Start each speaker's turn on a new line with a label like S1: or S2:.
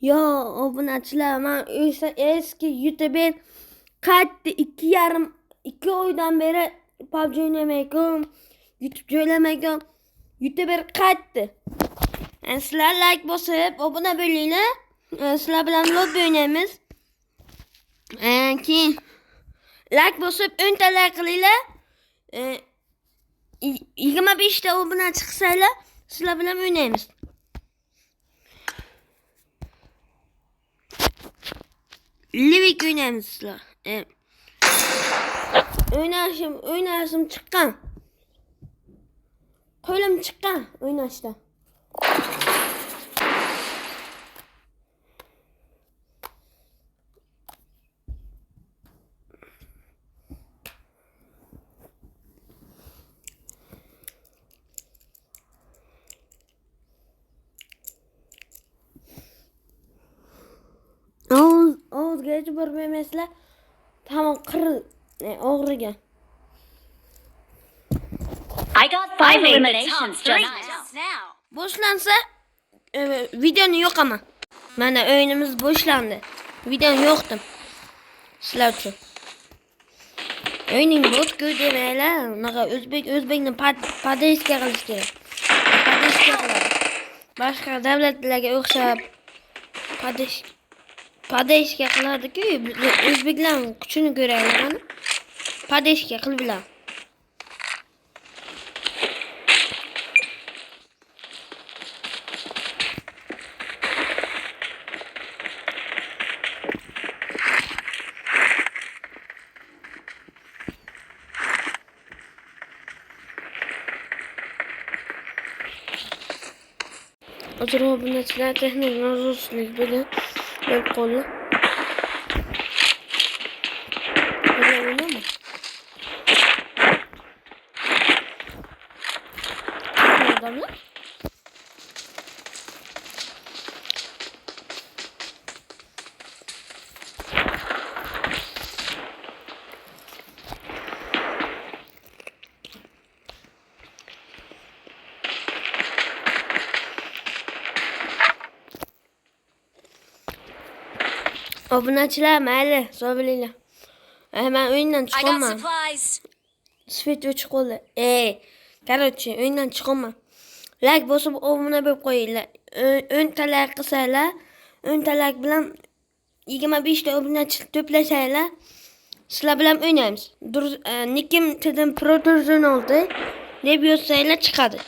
S1: Yo obunachilar, men eski YouTuber qaytdi. 2 oydan beri PUBG o'ynamayman, YouTube joylamayman. YouTuber qaytdi. Sizlar like bosib, obuna bo'linglar. Sizlar bilan lobby o'ynaymiz. Keyin like bosib 10 ta like qilinglar. 25 ta obuna chiqsanglar, sizlar bilan o'ynaymiz. Livik oynaymiz sizlar. Oynashim chiqqan. Qo'lim chiqqan o'ynashda. O'zgacha bormaymaslar. Tamam, qiril og'rigan.
S2: I got 5 eliminations just now.
S1: Boshlansa videoni yo'qaman. Mana o'yinimiz boshlandi. Videoni yo'qdim. Sizlar uchun. O'yining botku demanglar. Unaqa o'zbekni podeshka qilish kerak. Podeshka qiladi. Boshqa davlatlarga o'xshab podeshka qiladi-ku, o'zbeklar kuchini ko'raylik. Podeshka qilib bilan. Hozir obunachilar texnik nosozlik bilan bo'lib qoldi. Obunachilar, mayli, so'bilinglar. Men o'yindan chiqaman. Svet o'chib qoldi. Короче, o'yindan chiqaman. Like bosib, obuna bo'lib qo'yinglar. 10 ta like qilsanglar, 10 ta like bilan 25 ta obunachi to'plasanglar, sizlar bilan o'ynaymiz. Nikim Tidim Pro 916 deb yozsanglar chiqadi.